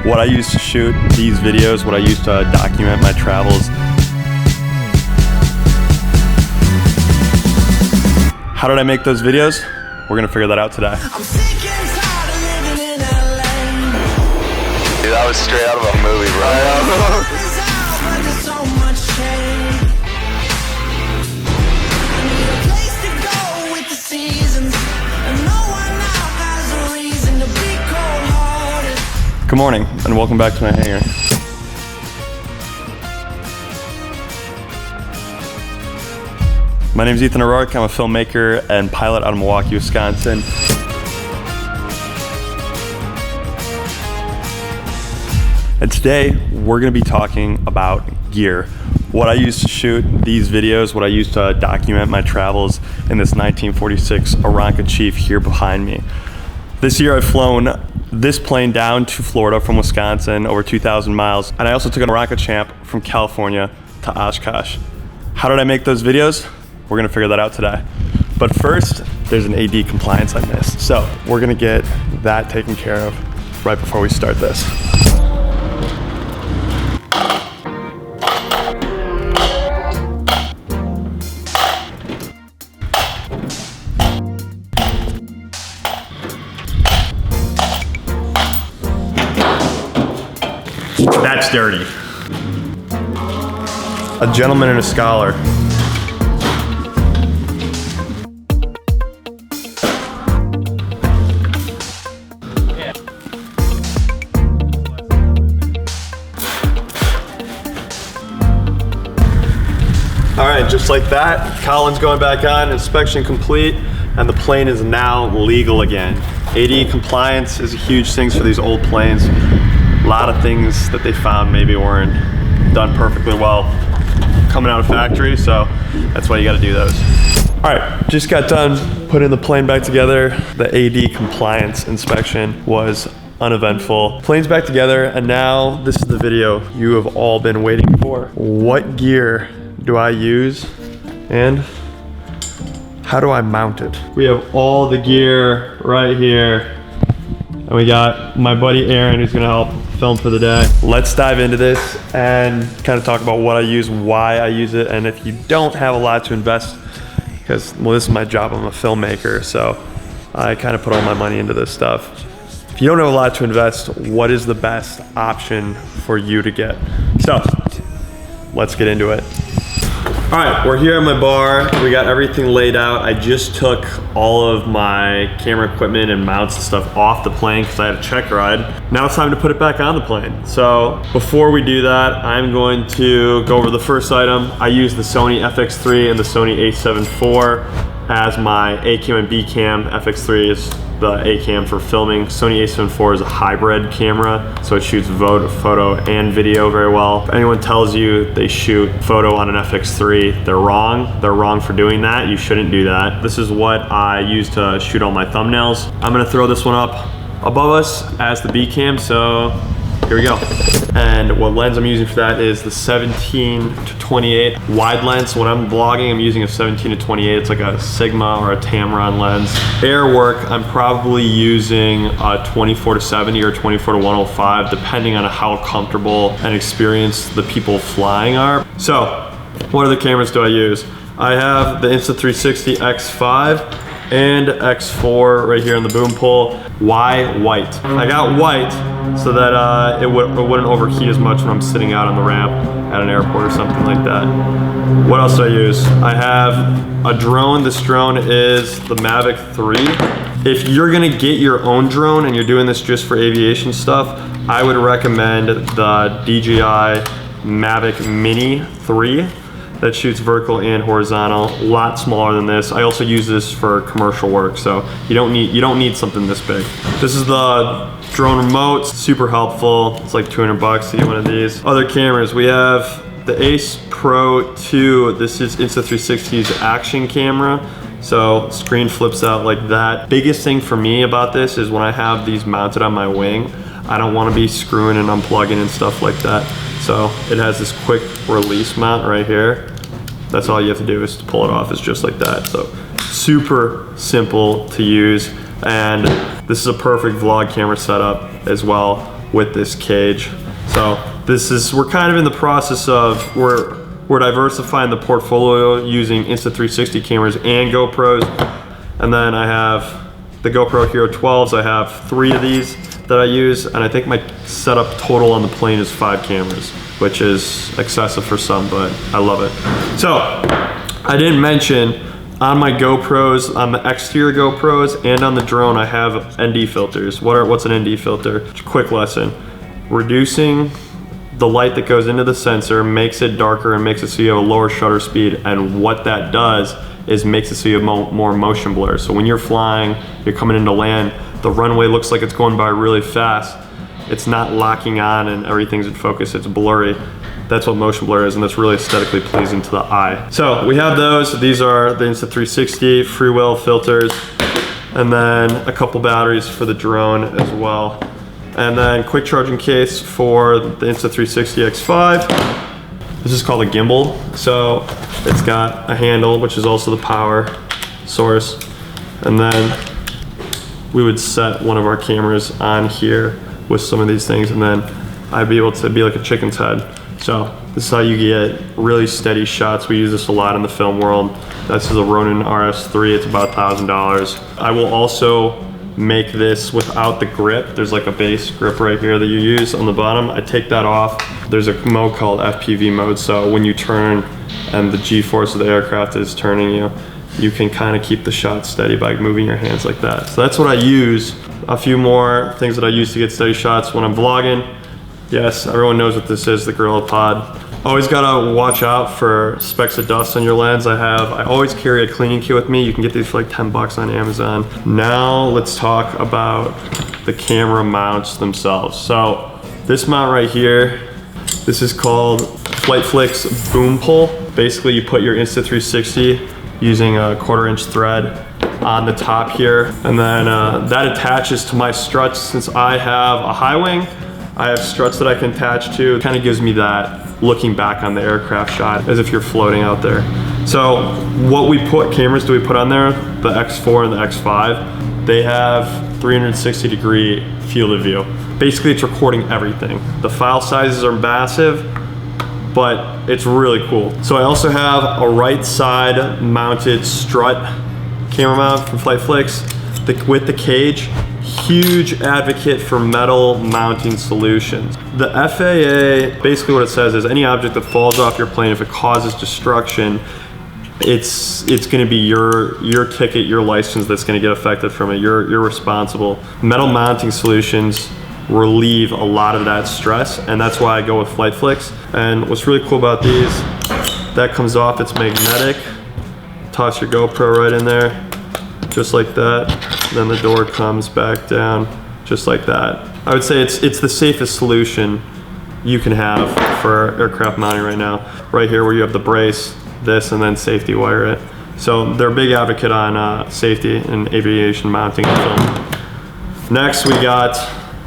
what I use to shoot these videos, what I use to document my travels. How did I make those videos? We're gonna figure that out today. I'm sick and tired of living in LA. Dude, that was straight out of a movie, bro. There's so much change. I need a place to go with the seasons, and no one now has a reason to be cold-hearted. Good morning, and welcome back to my hangar. My name is Ethan O'Rourke. I'm a filmmaker and pilot out of Milwaukee, Wisconsin. And today, we're gonna be talking about gear. What I use to shoot these videos, what I use to document my travels in this 1946 Aranca Chief here behind me. This year I've flown this plane down to Florida from Wisconsin, over 2,000 miles. And I also took an Aranca Champ from California to Oshkosh. How did I make those videos? We're gonna figure that out today. But first, there's an AD compliance I missed. So we're gonna get that taken care of right before we start this. That's dirty. A gentleman and a scholar. All right, just like that, Colin's going back on, inspection complete, and the plane is now legal again. AD compliance is a huge thing for these old planes. A lot of things that they found maybe weren't done perfectly well coming out of factory, so that's why you gotta do those. All right, just got done putting the plane back together. The AD compliance inspection was uneventful. Plane's back together, and now this is the video you have all been waiting for. What gear do I use and how do I mount it? We have all the gear right here, and we got my buddy Aaron who's gonna help film for the day. Let's dive into this and kind of talk about what I use, why I use it, and if you don't have a lot to invest, because, well, this is my job, I'm a filmmaker, so I kind of put all my money into this stuff. If you don't have a lot to invest, what is the best option for you to get? So, let's get into it. All right, we're here at my bar. We got everything laid out. I just took all of my camera equipment and mounts and stuff off the plane because I had a check ride. Now it's time to put it back on the plane. So before we do that, I'm going to go over the first item. I use the Sony FX3 and the Sony A7 IV as my A cam and B cam. FX3 is the A cam for filming. Sony A7 IV is a hybrid camera, so it shoots photo and video very well. If anyone tells you they shoot photo on an FX3, they're wrong. They're wrong for doing that. You shouldn't do that. This is what I use to shoot all my thumbnails. I'm gonna throw this one up above us as the B cam, so here we go. And what lens I'm using for that is the 17-28 wide lens. When I'm vlogging, I'm using a 17-28. It's like a Sigma or a Tamron lens. Air work, I'm probably using a 24-70 or 24-105, depending on how comfortable and experienced the people flying are. So, what other cameras do I use? I have the Insta360 X5 and X4 right here in the boom pole. Why white? I got white so that it wouldn't overheat as much when I'm sitting out on the ramp at an airport or something like that. What else do I use? I have a drone. This drone is the Mavic 3. If you're gonna get your own drone and you're doing this just for aviation stuff, I would recommend the DJI Mavic Mini 3. That shoots vertical and horizontal, a lot smaller than this. I also use this for commercial work, so you don't need something this big. This is the drone remote, super helpful. It's like 200 bucks to get one of these. Other cameras, we have the Ace Pro 2. This is Insta360's action camera. So screen flips out like that. Biggest thing for me about this is when I have these mounted on my wing, I don't want to be screwing and unplugging and stuff like that. So it has this quick release mount right here. That's all you have to do is to pull it off. It's just like that. So super simple to use. And this is a perfect vlog camera setup as well. with this cage. So we're kind of in the process of, we're diversifying the portfolio using Insta360 cameras and GoPros. And then I have the GoPro Hero 12s. I have 3 of these that I use, and I think my setup total on the plane is 5 cameras, which is excessive for some, but I love it. So I didn't mention, on my GoPros, on the exterior GoPros and on the drone, I have ND filters. What's an ND filter? Quick lesson. Reducing the light that goes into the sensor makes it darker and makes it so you have a lower shutter speed, and what that does is makes it so you have more motion blur. So when you're flying, you're coming into land, the runway looks like it's going by really fast. It's not locking on and everything's in focus, it's blurry. That's what motion blur is, and that's really aesthetically pleasing to the eye. So we have those. These are the Insta360 free will filters, and then a couple batteries for the drone as well. And then quick charging case for the Insta360 X5. This is called a gimbal. So it's got a handle, which is also the power source. And then we would set one of our cameras on here with some of these things, and then I'd be able to be like a chicken's head. So this is how you get really steady shots. We use this a lot in the film world. This is a Ronin RS3, it's about $1,000. I will also make this without the grip. There's like a base grip right here that you use on the bottom. I take that off. There's a mode called FPV mode, so when you turn and the G-force of the aircraft is turning you, you can kind of keep the shot steady by moving your hands like that. So that's what I use. A few more things that I use to get steady shots when I'm vlogging. Yes, everyone knows what this is, the Gorilla Pod. Always gotta watch out for specks of dust on your lens. I always carry a cleaning kit with me. You can get these for like 10 bucks on Amazon. Now let's talk about the camera mounts themselves. So this mount right here, this is called FlightFlix Boom Pull. Basically you put your Insta360 using a 1/4 inch thread on the top here, and then that attaches to my struts. Since I have a high wing, I have struts that I can attach to. It kind of gives me that looking back on the aircraft shot as if you're floating out there. So what cameras do we put on there? The X4 and the X5, they have 360-degree field of view. Basically it's recording everything. The file sizes are massive, but it's really cool. So I also have a right side mounted strut camera mount from FlightFlix with the cage. Huge advocate for metal mounting solutions. The FAA, basically what it says is any object that falls off your plane, if it causes destruction, it's gonna be your ticket, your license that's gonna get affected from it. You're responsible. Metal mounting solutions relieve a lot of that stress, and that's why I go with FlightFlix. And what's really cool about these, that comes off, it's magnetic. Toss your GoPro right in there, just like that. Then the door comes back down, just like that. I would say it's the safest solution you can have for aircraft mounting right now. Right here where you have the brace, this, and then safety wire it. So they're a big advocate on safety and aviation mounting and film. Next we got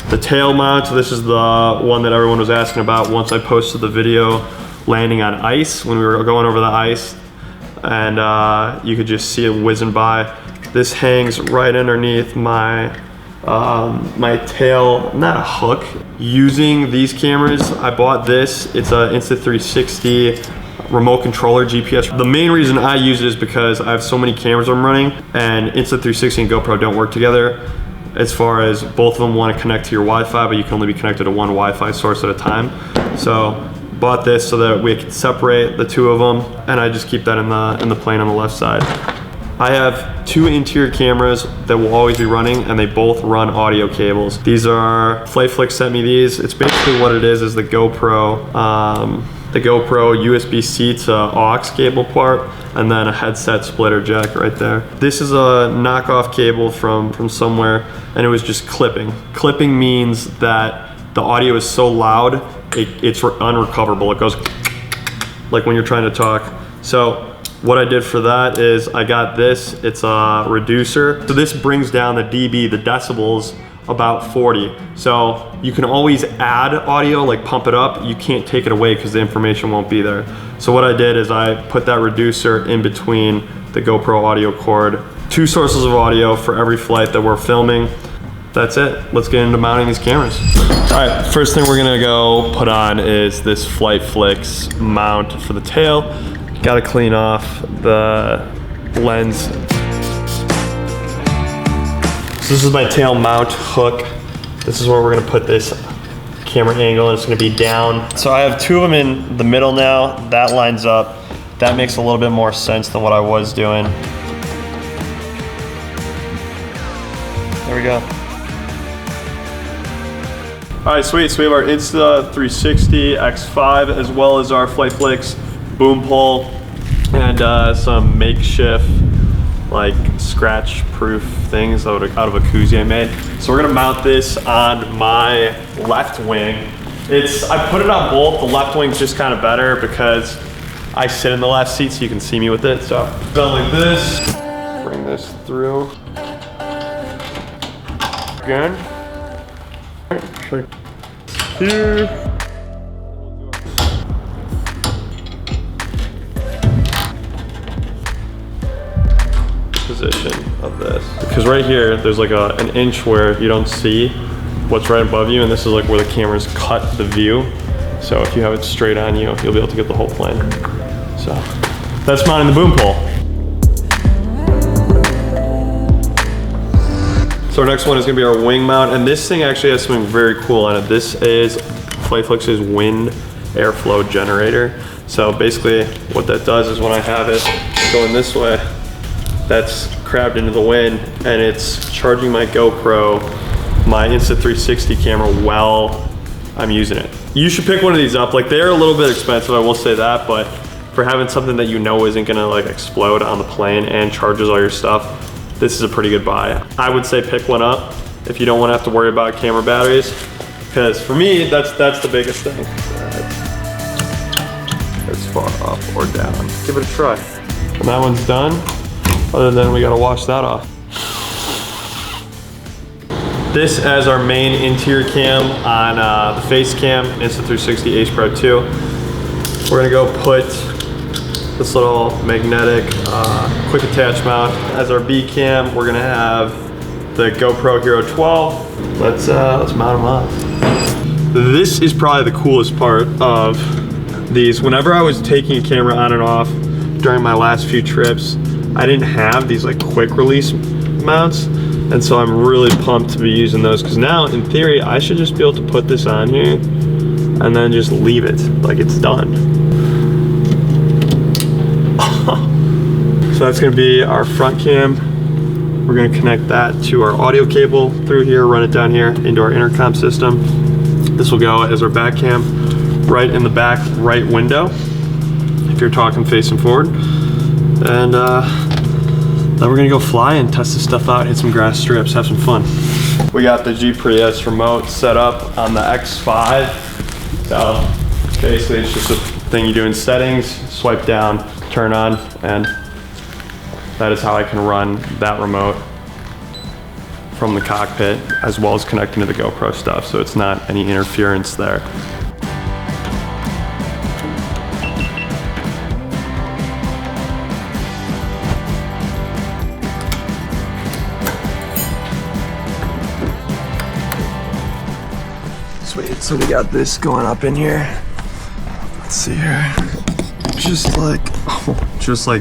the tail mount. This is the one that everyone was asking about once I posted the video landing on ice, when we were going over the ice, and you could just see it whizzing by. This hangs right underneath my my tail, not a hook. Using these cameras, I bought this. It's a Insta360 remote controller GPS. The main reason I use it is because I have so many cameras I'm running, and Insta360 and GoPro don't work together as far as both of them want to connect to your Wi-Fi, but you can only be connected to one Wi-Fi source at a time. So bought this so that we could separate the two of them, and I just keep that in the plane on the left side. I have 2 interior cameras that will always be running, and they both run audio cables. These are, FlightFlix sent me these. It's basically what it is the GoPro USB-C to aux cable part, and then a headset splitter jack right there. This is a knockoff cable from somewhere, and it was just clipping. Clipping means that the audio is so loud, it's unrecoverable. It goes like when you're trying to talk. So what I did for that is I got this, it's a reducer. So this brings down the dB, the decibels, about 40. So you can always add audio, like pump it up. You can't take it away because the information won't be there. So what I did is I put that reducer in between the GoPro audio cord. 2 sources of audio for every flight that we're filming. that's it. Let's get into mounting these cameras. All right, first thing we're gonna go put on is this Flight Flicks mount for the tail. Gotta clean off the lens. So this is my tail mount hook. This is where we're gonna put this camera angle, and it's gonna be down. So I have 2 of them in the middle now. That lines up. That makes a little bit more sense than what I was doing. There we go. All right, sweet. So we have our Insta360 X5 as well as our Flight Flicks boom pole and some makeshift like scratch-proof things out of a koozie I made. So we're gonna mount this on my left wing. I put it on both. The left wing's just kind of better because I sit in the left seat so you can see me with it. So done like this. Bring this through. Again. Here. Position of this. Because right here, there's like an inch where you don't see what's right above you, and this is like where the cameras cut the view. So if you have it straight on you, you'll be able to get the whole plane. So that's mounting the boom pole. So our next one is gonna be our wing mount, and this thing actually has something very cool on it. This is Flight Flicks' wind airflow generator. So basically what that does is when I have it going this way, that's crabbed into the wind, and it's charging my GoPro, my Insta360 camera while I'm using it. You should pick one of these up. Like, they're a little bit expensive, I will say that, but for having something that you know isn't gonna like explode on the plane and charges all your stuff, this is a pretty good buy. I would say pick one up if you don't wanna have to worry about camera batteries, because for me, that's the biggest thing. As far up or down. Give it a try. When that one's done, other than we gotta wash that off. This as our main interior cam on the face cam, Insta360 Ace Pro 2. We're gonna go put this little magnetic quick attach mount as our B cam. We're gonna have the GoPro Hero 12. Let's mount them up. This is probably the coolest part of these. Whenever I was taking a camera on and off during my last few trips, I didn't have these like quick release mounts. And so I'm really pumped to be using those, because now in theory, I should just be able to put this on here and then just leave it like it's done. So that's gonna be our front cam. We're gonna connect that to our audio cable through here, run it down here into our intercom system. This will go as our back cam right in the back right window, if you're talking facing forward. And then we're gonna go fly and test this stuff out, hit some grass strips, have some fun. We got the GPS remote set up on the X5. So basically it's just a thing you do in settings, swipe down, turn on, and that is how I can run that remote from the cockpit, as well as connecting to the GoPro stuff, so it's not any interference there. Sweet, so we got this going up in here. Let's see here. Just like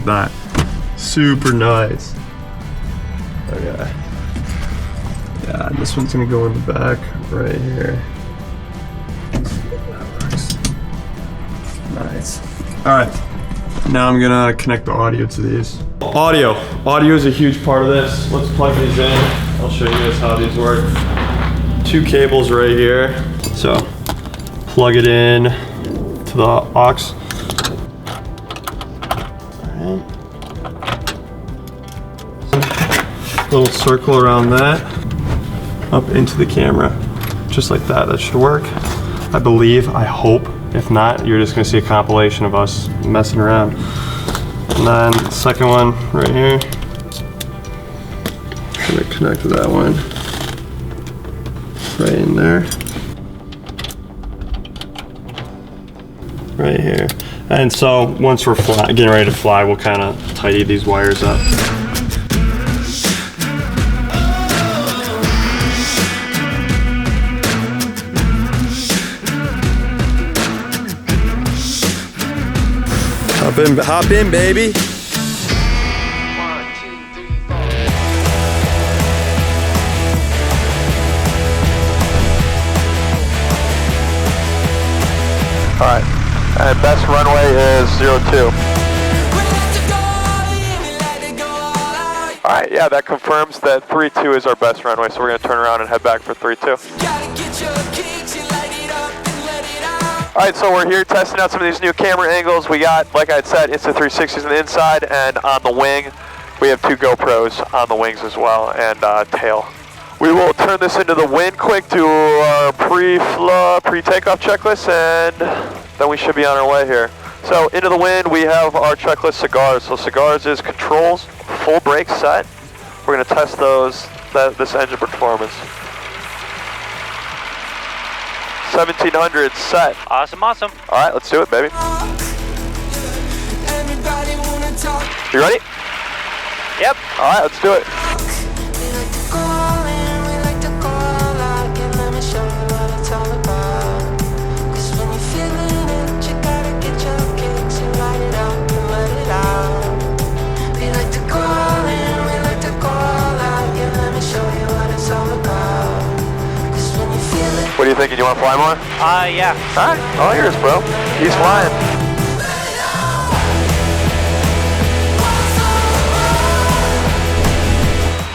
that. Super nice. Okay. Yeah, and this one's gonna go in the back right here. That works. Nice. All right, now I'm gonna connect the audio to these. Audio is a huge part of this. Let's plug these in. I'll show you guys how these work. 2 cables right here. So plug it in to the aux. All right. Little circle around that, up into the camera, just like that. That should work, I believe, I hope. If not, you're just gonna see a compilation of us messing around. And then the second one right here, I'm gonna connect to that one right in there, right here. And so once we're getting ready to fly, we'll kind of tidy these wires up. Hop in, baby. All right, and best runway is 02. All right, yeah, that confirms that 32 is our best runway, so we're gonna turn around and head back for 32. All right, so we're here testing out some of these new camera angles. We got, like I had said, Insta360s on the inside, and on the wing, we have 2 GoPros on the wings as well, and tail. We will turn this into the wind quick, do our pre-takeoff checklist, and then we should be on our way here. So into the wind, we have our checklist cigars. So cigars is controls, full brake set. We're gonna test this engine performance. 1700 set. Awesome, awesome. All right, let's do it, baby. You ready? Yep. All right, let's do it. What are you thinking? You want to fly more? Yeah. All right, all yours, bro. He's flying.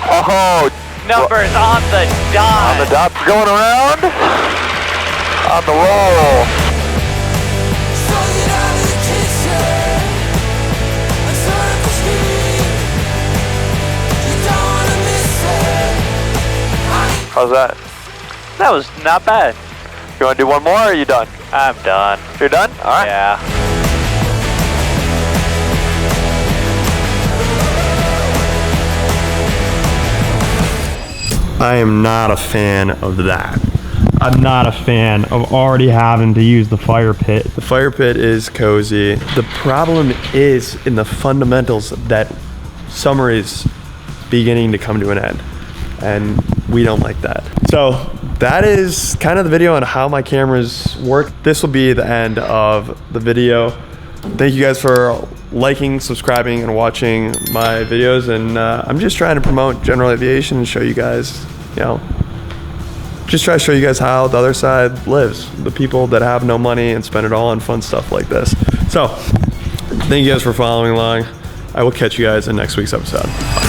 Oh, Numbers on the dot. on the dot, going around. On the roll. How's that? That was not bad. You want to do one more, or are you done? I'm done. You're done? All right. Yeah. I am not a fan of that. I'm not a fan of already having to use the fire pit. The fire pit is cozy. The problem is in the fundamentals that summer is beginning to come to an end, and we don't like that. So that is kind of the video on how my cameras work. This will be the end of the video. Thank you guys for liking, subscribing, and watching my videos. And I'm just trying to promote general aviation and show you guys, you know, just try to show you guys how the other side lives. The people that have no money and spend it all on fun stuff like this. So thank you guys for following along. I will catch you guys in next week's episode. Bye.